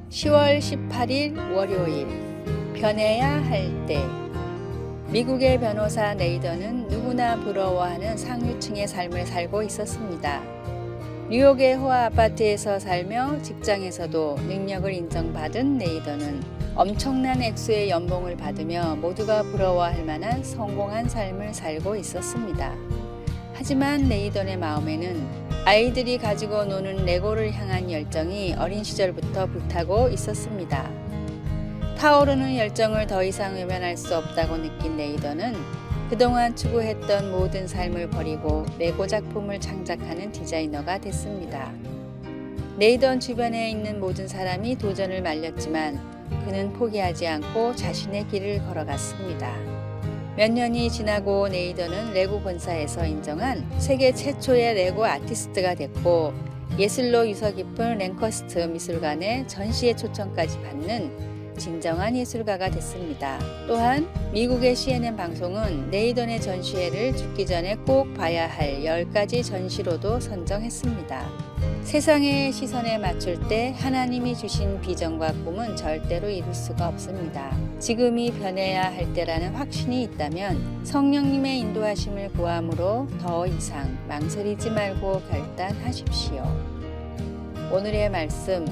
10월 18일 월요일 변해야 할 때. 미국의 변호사 네이던은 누구나 부러워하는 상류층의 삶을 살고 있었습니다. 뉴욕의 호화 아파트에서 살며 직장에서도 능력을 인정받은 네이던은 엄청난 액수의 연봉을 받으며 모두가 부러워할 만한 성공한 삶을 살고 있었습니다. 하지만 네이던의 마음에는 아이들이 가지고 노는 레고를 향한 열정이 어린 시절부터 불타고 있었습니다. 타오르는 열정을 더 이상 외면할 수 없다고 느낀 네이던은 그동안 추구했던 모든 삶을 버리고 레고 작품을 창작하는 디자이너가 됐습니다. 네이던 주변에 있는 모든 사람이 도전을 말렸지만 그는 포기하지 않고 자신의 길을 걸어갔습니다. 몇 년이 지나고 네이던은 레고 본사에서 인정한 세계 최초의 레고 아티스트가 됐고 예술로 유서 깊은 랭커스트 미술관의 전시회 초청까지 받는 진정한 예술가가 됐습니다. 또한 미국의 CNN 방송은 네이던의 전시회를 죽기 전에 꼭 봐야 할 10가지 전시로도 선정했습니다. 세상의 시선에 맞출 때 하나님이 주신 비전과 꿈은 절대로 이룰 수가 없습니다. 지금이 변해야 할 때라는 확신이 있다면 성령님의 인도하심을 구함으로 더 이상 망설이지 말고 결단하십시오. 오늘의 말씀,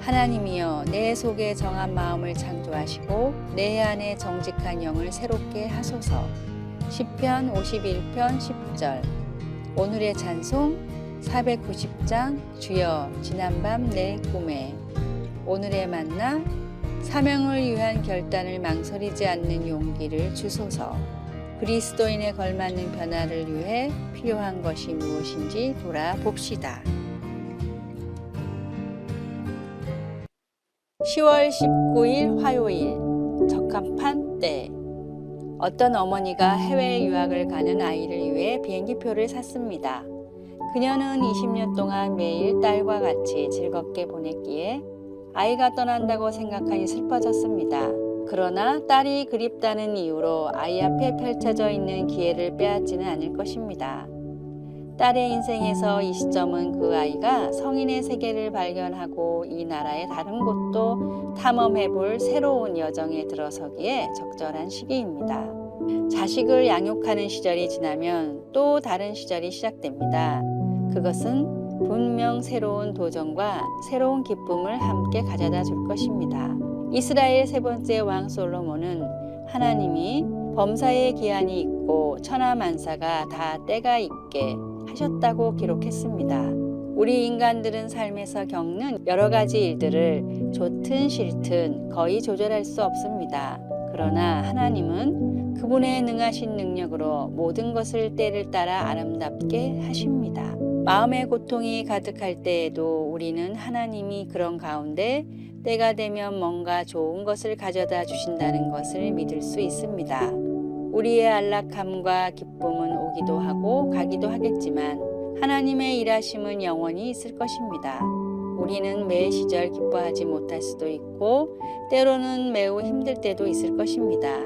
하나님이여 내 속에 정한 마음을 창조하시고 내 안에 정직한 영을 새롭게 하소서. 시편 51편 10절. 오늘의 찬송 490장 주여 지난밤 내 꿈에. 오늘의 만나 사명을 위한 결단을 망설이지 않는 용기를 주소서. 그리스도인에 걸맞는 변화를 위해 필요한 것이 무엇인지 돌아봅시다. 10월 19일 화요일 적합한 때. 어떤 어머니가 해외 유학을 가는 아이를 위해 비행기표를 샀습니다. 그녀는 20년 동안 매일 딸과 같이 즐겁게 보냈기에 아이가 떠난다고 생각하니 슬퍼졌습니다. 그러나 딸이 그립다는 이유로 아이 앞에 펼쳐져 있는 기회를 빼앗지는 않을 것입니다. 딸의 인생에서 이 시점은 그 아이가 성인의 세계를 발견하고 이 나라의 다른 곳도 탐험해볼 새로운 여정에 들어서기에 적절한 시기입니다. 자식을 양육하는 시절이 지나면 또 다른 시절이 시작됩니다. 그것은 분명 새로운 도전과 새로운 기쁨을 함께 가져다 줄 것입니다. 이스라엘 세 번째 왕 솔로몬은 하나님이 범사에 기한이 있고 천하만사가 다 때가 있게 하셨다고 기록했습니다. 우리 인간들은 삶에서 겪는 여러 가지 일들을 좋든 싫든 거의 조절할 수 없습니다. 그러나 하나님은 그분의 능하신 능력으로 모든 것을 때를 따라 아름답게 하십니다. 마음의 고통이 가득할 때에도 우리는 하나님이 그런 가운데 때가 되면 뭔가 좋은 것을 가져다 주신다는 것을 믿을 수 있습니다. 우리의 안락함과 기쁨은 오기도 하고 가기도 하겠지만 하나님의 일하심은 영원히 있을 것입니다. 우리는 매 시절 기뻐하지 못할 수도 있고 때로는 매우 힘들 때도 있을 것입니다.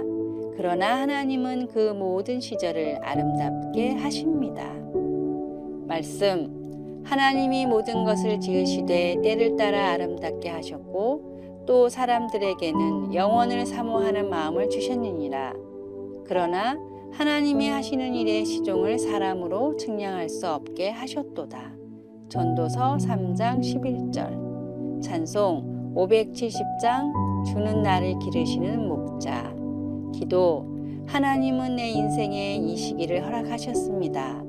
그러나 하나님은 그 모든 시절을 아름답게 하십니다. 말씀, 하나님이 모든 것을 지으시되 때를 따라 아름답게 하셨고 또 사람들에게는 영원을 사모하는 마음을 주셨느니라. 그러나 하나님이 하시는 일의 시종을 사람으로 측량할 수 없게 하셨도다. 전도서 3장 11절. 찬송 570장 주는 나를 기르시는 목자. 기도, 하나님은 내 인생에 이 시기를 허락하셨습니다.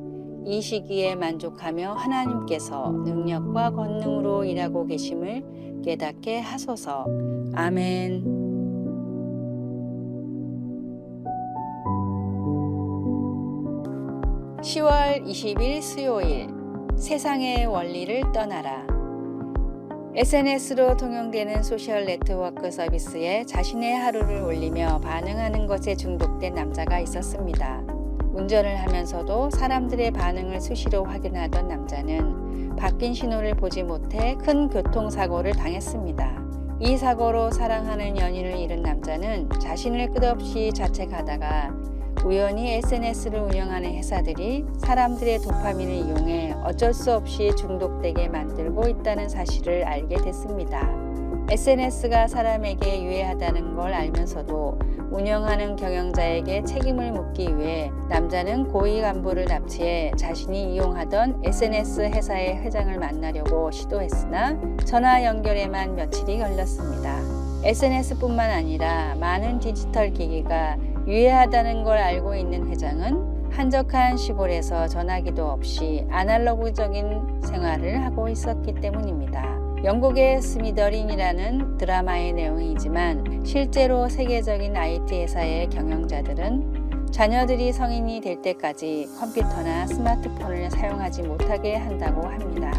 이 시기에 만족하며 하나님께서 능력과 권능으로 일하고 계심을 깨닫게 하소서. 아멘. 10월 20일 수요일 세상의 원리를 떠나라. SNS로 통용되는 소셜 네트워크 서비스에 자신의 하루를 올리며 반응하는 것에 중독된 남자가 있었습니다. 운전을 하면서도 사람들의 반응을 수시로 확인하던 남자는 바뀐 신호를 보지 못해 큰 교통사고를 당했습니다. 이 사고로 사랑하는 연인을 잃은 남자는 자신을 끝없이 자책하다가 우연히 SNS를 운영하는 회사들이 사람들의 도파민을 이용해 어쩔 수 없이 중독되게 만들고 있다는 사실을 알게 됐습니다. SNS가 사람에게 유해하다는 걸 알면서도 운영하는 경영자에게 책임을 묻기 위해 남자는 고위 간부를 납치해 자신이 이용하던 SNS 회사의 회장을 만나려고 시도했으나 전화 연결에만 며칠이 걸렸습니다. SNS뿐만 아니라 많은 디지털 기기가 유해하다는 걸 알고 있는 회장은 한적한 시골에서 전화기도 없이 아날로그적인 생활을 하고 있었기 때문입니다. 영국의 스미더린이라는 드라마의 내용이지만 실제로 세계적인 IT 회사의 경영자들은 자녀들이 성인이 될 때까지 컴퓨터나 스마트폰을 사용하지 못하게 한다고 합니다.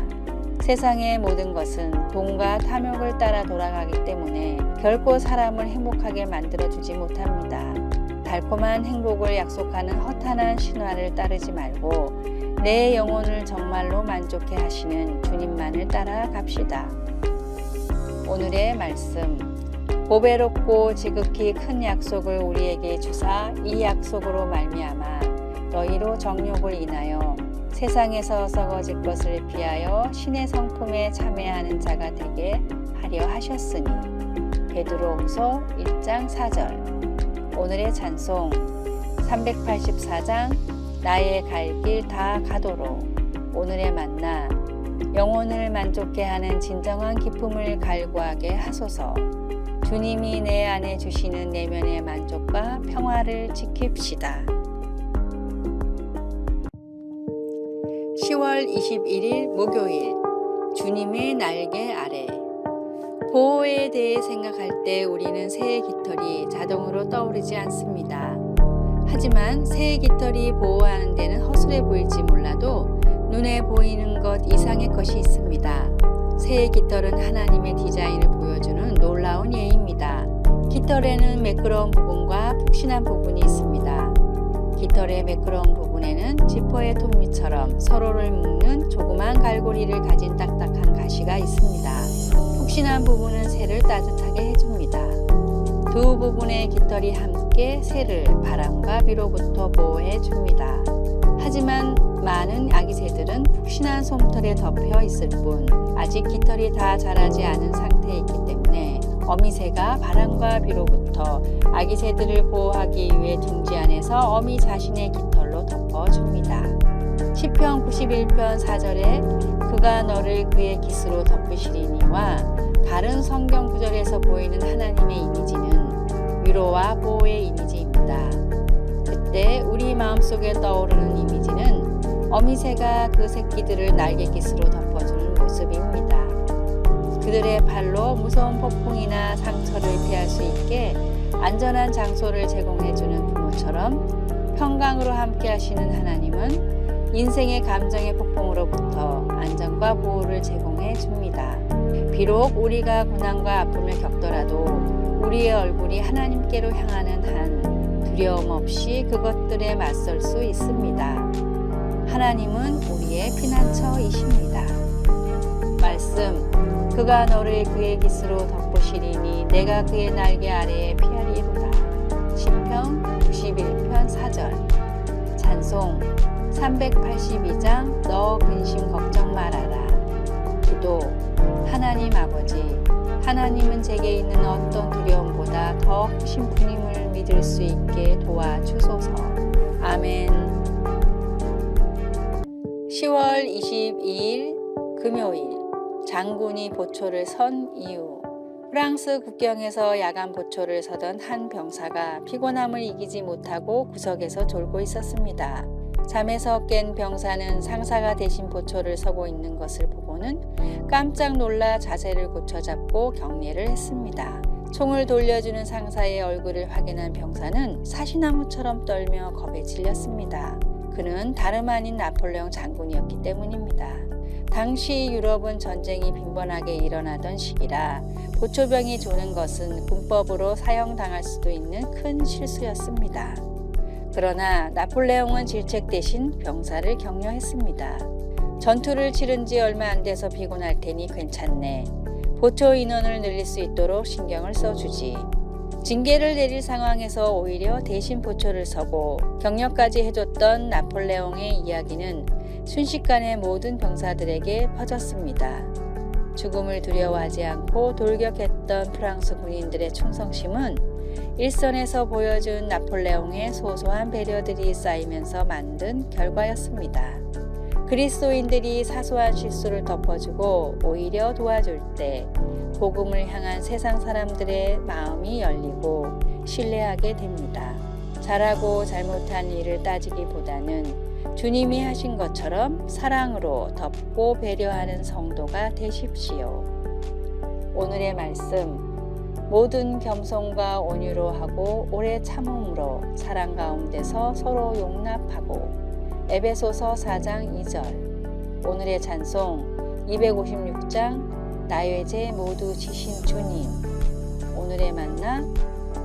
세상의 모든 것은 돈과 탐욕을 따라 돌아가기 때문에 결코 사람을 행복하게 만들어주지 못합니다. 달콤한 행복을 약속하는 허탄한 신화를 따르지 말고 내 영혼을 정말로 만족해 하시는 주님만을 따라 갑시다. 오늘의 말씀. 보배롭고 지극히 큰 약속을 우리에게 주사 이 약속으로 말미암아 너희로 정욕을 인하여 세상에서 썩어질 것을 피하여 신의 성품에 참여하는 자가 되게 하려 하셨으니. 베드로후서 1장 4절. 오늘의 찬송 384장 나의 갈 길 다 가도록. 오늘의 만나 영혼을 만족해 하는 진정한 기쁨을 갈구하게 하소서. 주님이 내 안에 주시는 내면의 만족과 평화를 지킵시다. 10월 21일 목요일 주님의 날개 아래. 보호에 대해 생각할 때 우리는 새의 깃털이 자동으로 떠오르지 않습니다. 하지만 새의 깃털이 보호하는 데는 허술해 보일지 몰라도 눈에 보이는 것 이상의 것이 있습니다. 새의 깃털은 하나님의 디자인을 보여주는 놀라운 예입니다. 깃털에는 매끄러운 부분과 푹신한 부분이 있습니다. 깃털의 매끄러운 부분에는 지퍼의 톱니처럼 서로를 묶는 조그만 갈고리를 가진 딱딱한 가시가 있습니다. 푹신한 부분은 새를 따뜻하게 해줍니다. 두 부분의 깃털이 함께 새를 바람과 비로부터 보호해 줍니다. 하지만 많은 아기 새들은 푹신한 솜털에 덮여 있을 뿐 아직 깃털이 다 자라지 않은 상태에 있기 때문에 어미새가 바람과 비로부터 아기 새들을 보호하기 위해 둥지 안에서 어미 자신의 깃털로 덮어줍니다. 시편 91편 4절에 그가 너를 그의 깃으로 덮으시리니와 다른 성경 구절에서 보이는 하나님의 이미지는 위로와 보호의 이미지입니다. 그때 우리 마음속에 떠오르는 이미지는 어미새가 그 새끼들을 날개깃으로 덮어주는 모습입니다. 그들의 발로 무서운 폭풍이나 상처를 피할 수 있게 안전한 장소를 제공해주는 부모처럼 평강으로 함께 하시는 하나님은 인생의 감정의 폭풍으로부터 안전과 보호를 제공해 줍니다. 비록 우리가 고난과 아픔을 겪더라도 우리의 얼굴이 하나님께로 향하는 한 두려움 없이 그것들에 맞설 수 있습니다. 하나님은 우리의 피난처이십니다. 말씀. 그가 너를 그의 깃으로 덮으시리니 내가 그의 날개 아래에 피하리로다. 시편 91편 4절. 찬송 382장 너 근심 걱정 말아라. 기도. 하나님 아버지, 하나님은 제게 있는 어떤 두려움보다 더 크신 분임을 믿을 수 있게 도와주소서. 아멘. 10월 22일 금요일 장군이 보초를 선 이유. 프랑스 국경에서 야간 보초를 서던 한 병사가 피곤함을 이기지 못하고 구석에서 졸고 있었습니다. 잠에서 깬 병사는 상사가 대신 보초를 서고 있는 것을 보고는 깜짝 놀라 자세를 고쳐잡고 경례를 했습니다. 총을 돌려주는 상사의 얼굴을 확인한 병사는 사시나무처럼 떨며 겁에 질렸습니다. 그는 다름 아닌 나폴레옹 장군이었기 때문입니다. 당시 유럽은 전쟁이 빈번하게 일어나던 시기라 보초병이 조는 것은 군법으로 사형당할 수도 있는 큰 실수였습니다. 그러나 나폴레옹은 질책 대신 병사를 격려했습니다. 전투를 치른 지 얼마 안 돼서 피곤할 테니 괜찮네. 보초 인원을 늘릴 수 있도록 신경을 써주지. 징계를 내릴 상황에서 오히려 대신 보초를 서고 격려까지 해줬던 나폴레옹의 이야기는 순식간에 모든 병사들에게 퍼졌습니다. 죽음을 두려워하지 않고 돌격했던 프랑스 군인들의 충성심은 일선에서 보여준 나폴레옹의 소소한 배려들이 쌓이면서 만든 결과였습니다. 그리스도인들이 사소한 실수를 덮어주고 오히려 도와줄 때 복음을 향한 세상 사람들의 마음이 열리고 신뢰하게 됩니다. 잘하고 잘못한 일을 따지기보다는 주님이 하신 것처럼 사랑으로 덮고 배려하는 성도가 되십시오. 오늘의 말씀, 모든 겸손과 온유로 하고 오래 참음으로 사랑 가운데서 서로 용납하고. 에베소서 4장 2절. 오늘의 찬송 256장 나의 죄 모두 지신 주님. 오늘의 만나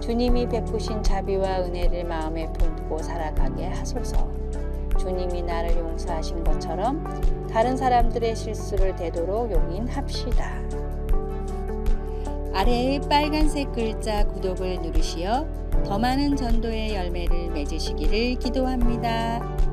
주님이 베푸신 자비와 은혜를 마음에 품고 살아가게 하소서. 주님이 나를 용서하신 것처럼 다른 사람들의 실수를 되도록 용인합시다. 아래의 빨간색 글자 구독을 누르시어 더 많은 전도의 열매를 맺으시기를 기도합니다.